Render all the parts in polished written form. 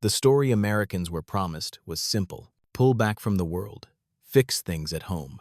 The story Americans were promised was simple: pull back from the world, fix things at home,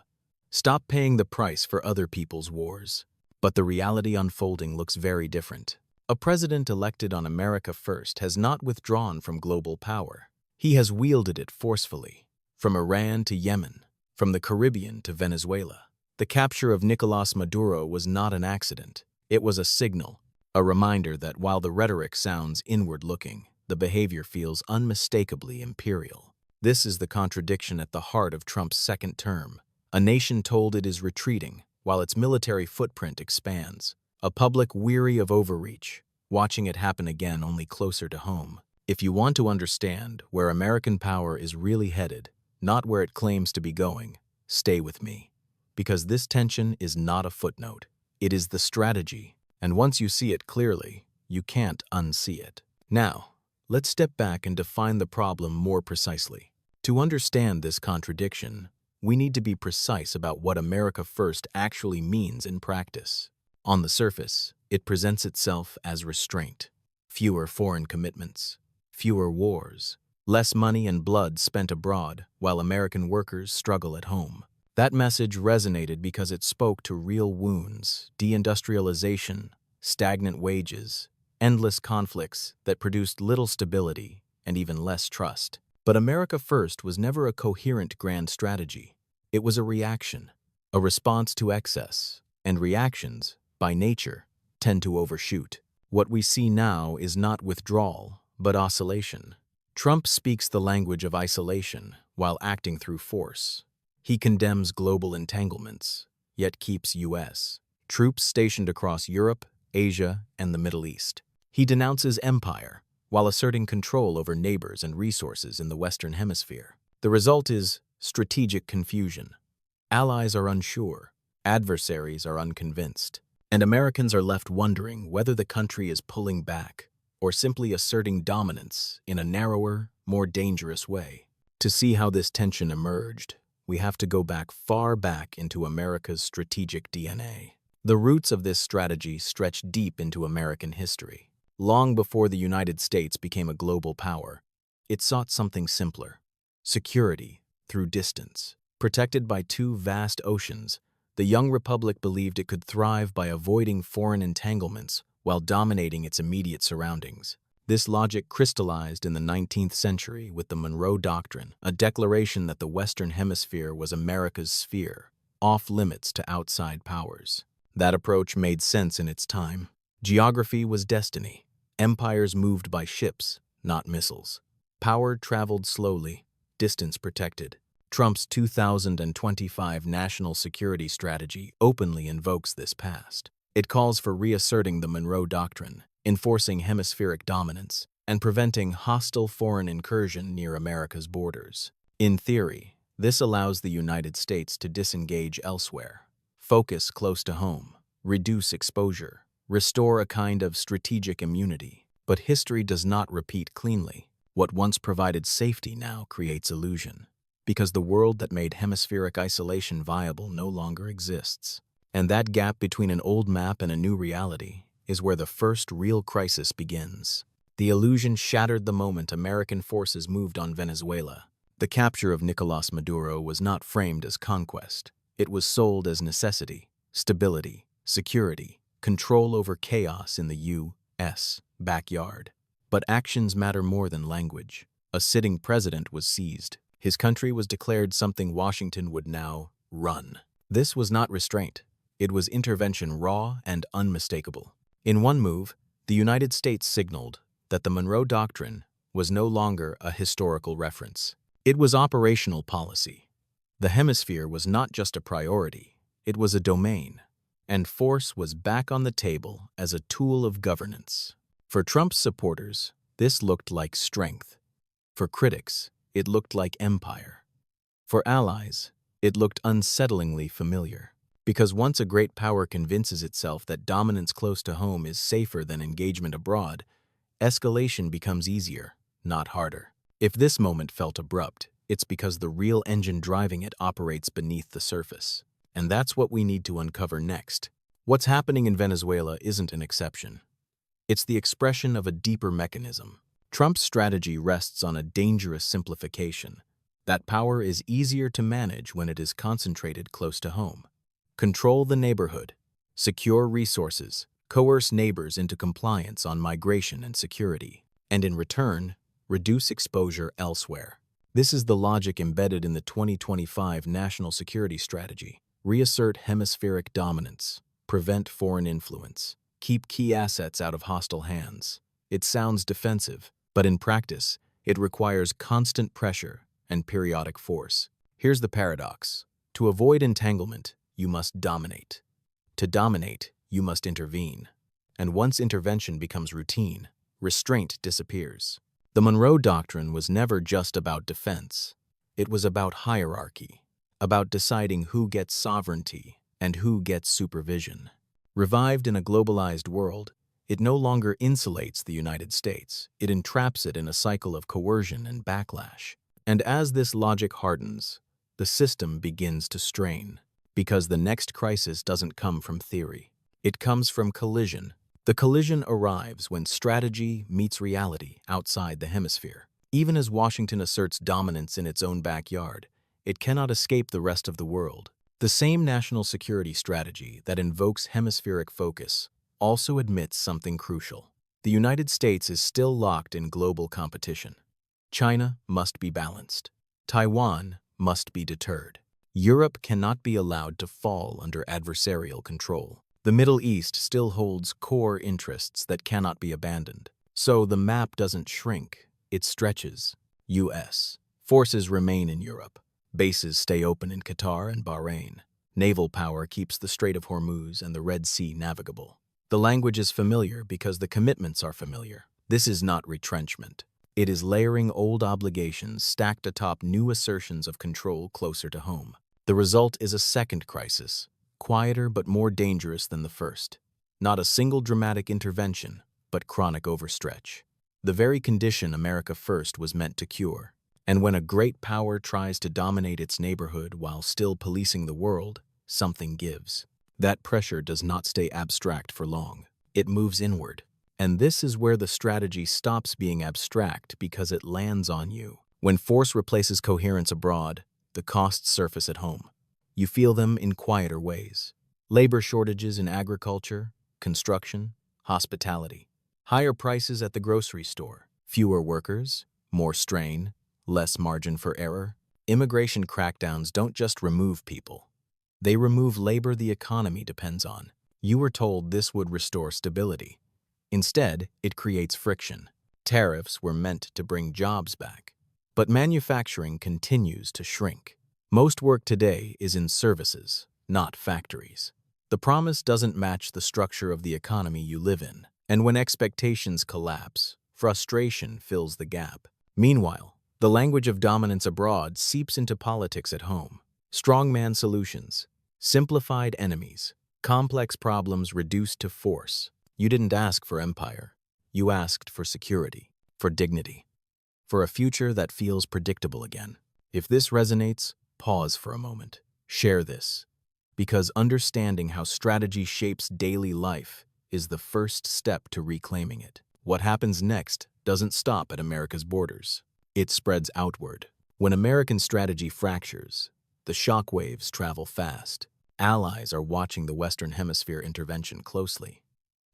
stop paying the price for other people's wars. But the reality unfolding looks very different. A president elected on America First has not withdrawn from global power. He has wielded it forcefully, from Iran to Yemen, from the Caribbean to Venezuela. The capture of Nicolás Maduro was not an accident. It was a signal, a reminder that while the rhetoric sounds inward-looking, the behavior feels unmistakably imperial. This is the contradiction at the heart of Trump's second term. A nation told it is retreating, while its military footprint expands. A public weary of overreach, watching it happen again only closer to home. If you want to understand where American power is really headed, not where it claims to be going, stay with me. Because this tension is not a footnote. It is the strategy, and once you see it clearly, you can't unsee it. Now, let's step back and define the problem more precisely. To understand this contradiction, we need to be precise about what America First actually means in practice. On the surface, it presents itself as restraint, fewer foreign commitments, fewer wars, less money and blood spent abroad while American workers struggle at home. That message resonated because it spoke to real wounds: deindustrialization, stagnant wages, endless conflicts that produced little stability and even less trust. But America First was never a coherent grand strategy. It was a reaction, a response to excess, and reactions, by nature, tend to overshoot. What we see now is not withdrawal, but oscillation. Trump speaks the language of isolation while acting through force. He condemns global entanglements, yet keeps U.S. troops stationed across Europe, Asia, and the Middle East. He denounces empire while asserting control over neighbors and resources in the Western Hemisphere. The result is strategic confusion. Allies are unsure, adversaries are unconvinced, and Americans are left wondering whether the country is pulling back or simply asserting dominance in a narrower, more dangerous way. To see how this tension emerged, we have to go far back into America's strategic DNA. The roots of this strategy stretch deep into American history. Long before the United States became a global power, it sought something simpler: security through distance. Protected by two vast oceans, the young republic believed it could thrive by avoiding foreign entanglements while dominating its immediate surroundings. This logic crystallized in the 19th century with the Monroe Doctrine, a declaration that the Western Hemisphere was America's sphere, off limits to outside powers. That approach made sense in its time. Geography was destiny. Empires moved by ships, not missiles. Power traveled slowly, distance protected. Trump's 2025 national security strategy openly invokes this past. It calls for reasserting the Monroe Doctrine, enforcing hemispheric dominance, and preventing hostile foreign incursion near America's borders. In theory, this allows the United States to disengage elsewhere, focus close to home, reduce exposure, restore a kind of strategic immunity. But history does not repeat cleanly. What once provided safety now creates illusion, because the world that made hemispheric isolation viable no longer exists. And that gap between an old map and a new reality is where the first real crisis begins. The illusion shattered the moment American forces moved on Venezuela. The capture of Nicolás Maduro was not framed as conquest. It was sold as necessity, stability, security, control over chaos in the U.S. backyard. But actions matter more than language. A sitting president was seized. His country was declared something Washington would now run. This was not restraint. It was intervention, raw and unmistakable. In one move, the United States signaled that the Monroe Doctrine was no longer a historical reference. It was operational policy. The hemisphere was not just a priority, it was a domain. And force was back on the table as a tool of governance. For Trump's supporters, this looked like strength. For critics, it looked like empire. For allies, it looked unsettlingly familiar. Because once a great power convinces itself that dominance close to home is safer than engagement abroad, escalation becomes easier, not harder. If this moment felt abrupt, it's because the real engine driving it operates beneath the surface. And that's what we need to uncover next. What's happening in Venezuela isn't an exception. It's the expression of a deeper mechanism. Trump's strategy rests on a dangerous simplification. That power is easier to manage when it is concentrated close to home. Control the neighborhood, secure resources, coerce neighbors into compliance on migration and security, and in return, reduce exposure elsewhere. This is the logic embedded in the 2025 National Security Strategy. Reassert hemispheric dominance, prevent foreign influence, keep key assets out of hostile hands. It sounds defensive, but in practice, it requires constant pressure and periodic force. Here's the paradox. To avoid entanglement, you must dominate. To dominate, you must intervene. And once intervention becomes routine, restraint disappears. The Monroe Doctrine was never just about defense. It was about hierarchy, about deciding who gets sovereignty and who gets supervision. Revived in a globalized world, it no longer insulates the United States. It entraps it in a cycle of coercion and backlash. And as this logic hardens, the system begins to strain, because the next crisis doesn't come from theory. It comes from collision. The collision arrives when strategy meets reality outside the hemisphere. Even as Washington asserts dominance in its own backyard, it cannot escape the rest of the world. The same national security strategy that invokes hemispheric focus also admits something crucial. The United States is still locked in global competition. China must be balanced. Taiwan must be deterred. Europe cannot be allowed to fall under adversarial control. The Middle East still holds core interests that cannot be abandoned. So the map doesn't shrink, it stretches. U.S. forces remain in Europe. Bases stay open in Qatar and Bahrain. Naval power keeps the Strait of Hormuz and the Red Sea navigable. The language is familiar because the commitments are familiar. This is not retrenchment. It is layering old obligations stacked atop new assertions of control closer to home. The result is a second crisis, quieter but more dangerous than the first. Not a single dramatic intervention, but chronic overstretch. The very condition America First was meant to cure. And when a great power tries to dominate its neighborhood while still policing the world, something gives. That pressure does not stay abstract for long. It moves inward. And this is where the strategy stops being abstract because it lands on you. When force replaces coherence abroad, the costs surface at home. You feel them in quieter ways. Labor shortages in agriculture, construction, hospitality. Higher prices at the grocery store. Fewer workers, more strain, less margin for error. Immigration crackdowns don't just remove people. They remove labor the economy depends on. You were told this would restore stability. Instead, it creates friction. Tariffs were meant to bring jobs back. But manufacturing continues to shrink. Most work today is in services, not factories. The promise doesn't match the structure of the economy you live in. And when expectations collapse, frustration fills the gap. Meanwhile, the language of dominance abroad seeps into politics at home. Strongman solutions, simplified enemies, complex problems reduced to force. You didn't ask for empire. You asked for security, for dignity, for a future that feels predictable again. If this resonates, pause for a moment. Share this, because understanding how strategy shapes daily life is the first step to reclaiming it. What happens next doesn't stop at America's borders. It spreads outward. When American strategy fractures, the shockwaves travel fast. Allies are watching the Western Hemisphere intervention closely.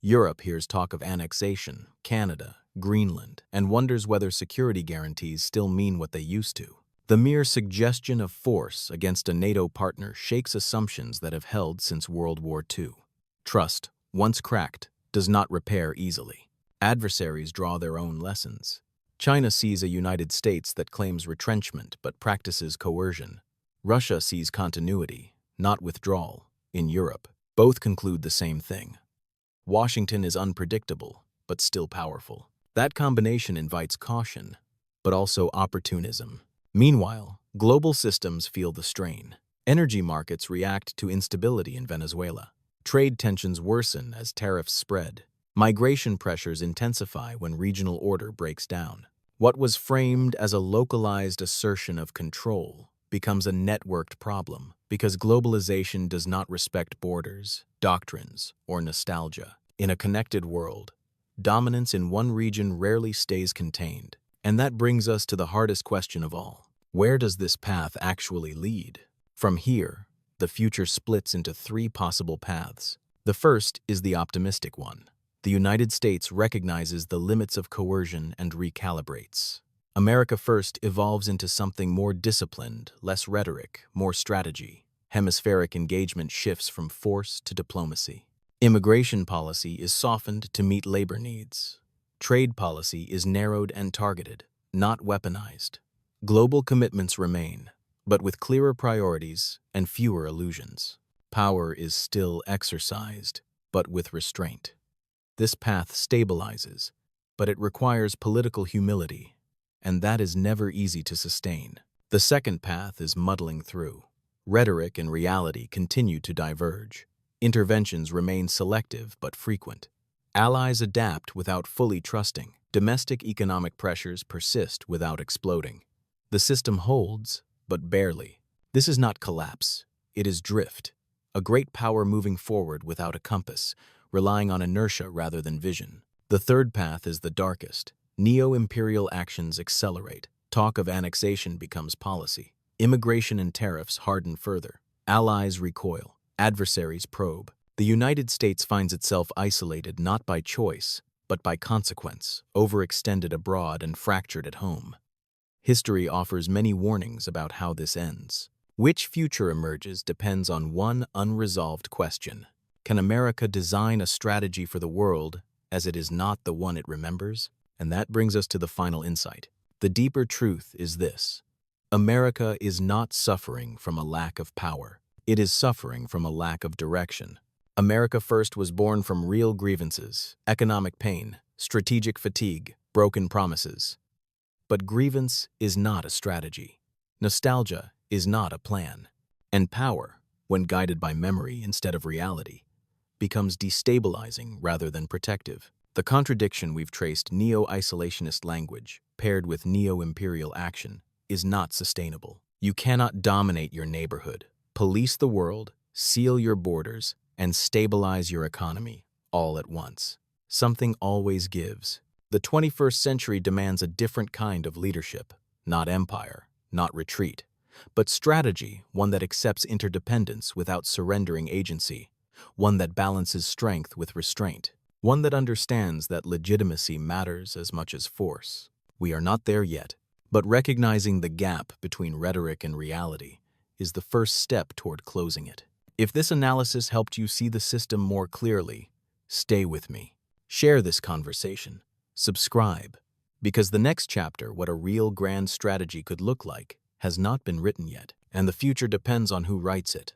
Europe hears talk of annexation, Canada, Greenland, and wonders whether security guarantees still mean what they used to. The mere suggestion of force against a NATO partner shakes assumptions that have held since World War II. Trust, once cracked, does not repair easily. Adversaries draw their own lessons. China sees a United States that claims retrenchment but practices coercion. Russia sees continuity, not withdrawal, in Europe. Both conclude the same thing. Washington is unpredictable, but still powerful. That combination invites caution, but also opportunism. Meanwhile, global systems feel the strain. Energy markets react to instability in Venezuela. Trade tensions worsen as tariffs spread. Migration pressures intensify when regional order breaks down. What was framed as a localized assertion of control becomes a networked problem because globalization does not respect borders, doctrines, or nostalgia. In a connected world, dominance in one region rarely stays contained. And that brings us to the hardest question of all. Where does this path actually lead? From here, the future splits into three possible paths. The first is the optimistic one. The United States recognizes the limits of coercion and recalibrates. America First evolves into something more disciplined, less rhetoric, more strategy. Hemispheric engagement shifts from force to diplomacy. Immigration policy is softened to meet labor needs. Trade policy is narrowed and targeted, not weaponized. Global commitments remain, but with clearer priorities and fewer illusions. Power is still exercised, but with restraint. This path stabilizes, but it requires political humility, and that is never easy to sustain. The second path is muddling through. Rhetoric and reality continue to diverge. Interventions remain selective but frequent. Allies adapt without fully trusting. Domestic economic pressures persist without exploding. The system holds, but barely. This is not collapse, it is drift. A great power moving forward without a compass, relying on inertia rather than vision. The third path is the darkest. Neo-imperial actions accelerate. Talk of annexation becomes policy. Immigration and tariffs harden further. Allies recoil. Adversaries probe. The United States finds itself isolated not by choice, but by consequence, overextended abroad and fractured at home. History offers many warnings about how this ends. Which future emerges depends on one unresolved question. Can America design a strategy for the world as it is not the one it remembers? And that brings us to the final insight. The deeper truth is this. America is not suffering from a lack of power. It is suffering from a lack of direction. America First was born from real grievances, economic pain, strategic fatigue, broken promises. But grievance is not a strategy. Nostalgia is not a plan. And power, when guided by memory instead of reality, becomes destabilizing rather than protective. The contradiction we've traced neo-isolationist language, paired with neo-imperial action, is not sustainable. You cannot dominate your neighborhood, police the world, seal your borders, and stabilize your economy all at once. Something always gives. The 21st century demands a different kind of leadership, not empire, not retreat, but strategy, one that accepts interdependence without surrendering agency, one that balances strength with restraint, one that understands that legitimacy matters as much as force. We are not there yet, but recognizing the gap between rhetoric and reality is the first step toward closing it. If this analysis helped you see the system more clearly, stay with me. Share this conversation. Subscribe. Because the next chapter, what a real grand strategy could look like, has not been written yet, and the future depends on who writes it.